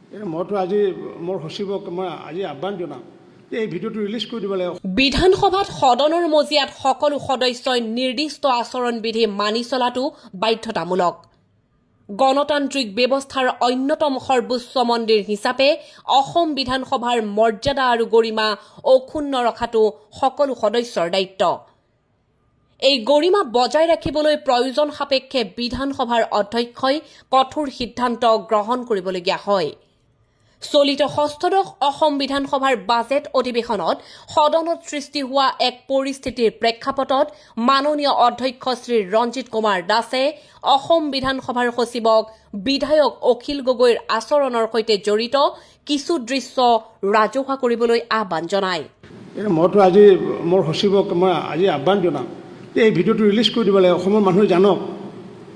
মইতো আজি মোৰ সচিবক মই আজি আহ্বান জনাম যে এই ভিডিঅ'টো ৰিলিজ কৰি দিব লাগে। বিধানসভাত সদনৰ মজিয়াত সকলো সদস্যই নিৰ্দিষ্ট আচৰণবিধি মানি চলাটো বাধ্যতামূলক। গণতান্ত্ৰিক ব্যৱস্থাৰ অন্যতম সৰ্বোচ্চ মন্দিৰ হিচাপে অসম বিধানসভাৰ মৰ্যাদা আৰু গৰিমা অক্ষুণ্ণ ৰখাটো সকলো সদস্যৰ দায়িত্ব। এই গৰিমা বজাই ৰাখিবলৈ প্ৰয়োজন সাপেক্ষে বিধানসভাৰ অধ্যক্ষই কঠোৰ সিদ্ধান্ত গ্ৰহণ কৰিবলগীয়া হয়। চলিত ষষ্ঠদশ অসম বিধানসভাৰ বাজেট অধিৱেশনত সদনত সৃষ্টি হোৱা এক পৰিস্থিতিৰ প্ৰেক্ষাপটত মাননীয় অধ্যক্ষ শ্ৰী ৰঞ্জিত কুমাৰ দাসে অসম বিধানসভাৰ সচিবক বিধায়ক অখিল গগৈৰ আচৰণৰ সৈতে জড়িত কিছু দৃশ্য ৰাজহুৱা কৰিবলৈ আহ্বান জনায়। মইতো আজি মোৰ সচিবক মই আজি আহ্বান জনাম যে এই ভিডিঅ'টো ৰিলিজ কৰি দিব লাগে, অসমৰ মানুহে জানক।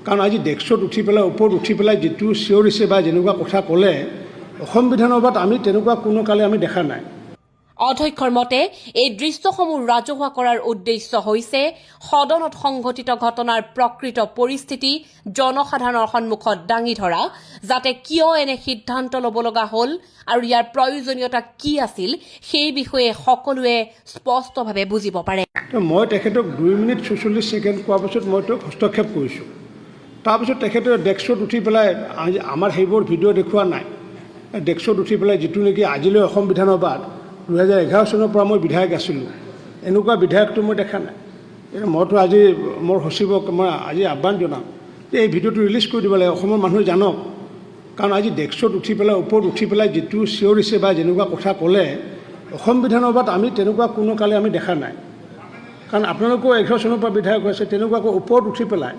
কাৰণ আজি ডেস্কত উঠি পেলাই ওপৰত উঠি পেলাই যিটো চিঞৰিছে বা যেনেকুৱা কথা ক'লে অসম বিধানসভাত আমি তেনেকুৱা কোনো কালে আমি দেখা নাই। অধ্যক্ষৰ মতে এই দৃশ্যসমূহ ৰাজহুৱা কৰাৰ উদ্দেশ্য হৈছে সদনত সংঘটিত ঘটনাৰ প্ৰকৃত পৰিস্থিতি জনসাধাৰণৰ সন্মুখত দাঙি ধৰা, যাতে কিয় এনে সিদ্ধান্ত ল'ব লগা হ'ল আৰু ইয়াৰ প্ৰয়োজনীয়তা কি আছিল সেই বিষয়ে সকলোৱে স্পষ্টভাৱে বুজিব পাৰে। মই তেখেতক 2 মিনিট 46 ছেকেণ্ড কোৱাৰ পাছত মই তেওঁক হস্তক্ষেপ কৰিছোঁ। তাৰপিছত তেখেতে ডেস্কত উঠি পেলাই আমাৰ সেইবোৰ ভিডিঅ' দেখুওৱা নাই। ডেস্কত উঠি পেলাই যিটো নেকি আজিলৈ অসম বিধানসভাত 2011 চনৰ পৰা মই বিধায়ক আছিলোঁ, এনেকুৱা বিধায়কটো মই দেখা নাই। মইতো আজি মোৰ সচিবক মই আজি আহ্বান জনাম যে এই ভিডিঅ'টো ৰিলিজ কৰি দিব লাগে, অসমৰ মানুহে জানক। কাৰণ আজি ডেস্কত উঠি পেলাই ওপৰত উঠি পেলাই যিটো চিঞৰিছে বা যেনেকুৱা কথা ক'লে অসম বিধানসভাত আমি তেনেকুৱা কোনো কালে আমি দেখা নাই। কাৰণ আপোনালোকেও 11 চনৰ পৰা বিধায়ক হৈছে, তেনেকুৱাকৈ ওপৰত উঠি পেলাই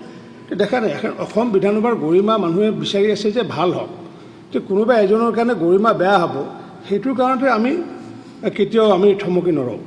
দেখা নাই। অসম বিধানসভাৰ গৰিমা মানুহে বিচাৰি আছে যে ভাল হওক, যে কোনোবা এজনৰ কাৰণে গৰিমা বেয়া হ'ব, সেইটোৰ কাৰণতে আমি কেতিয়াও আমি থমকি নৰওঁ।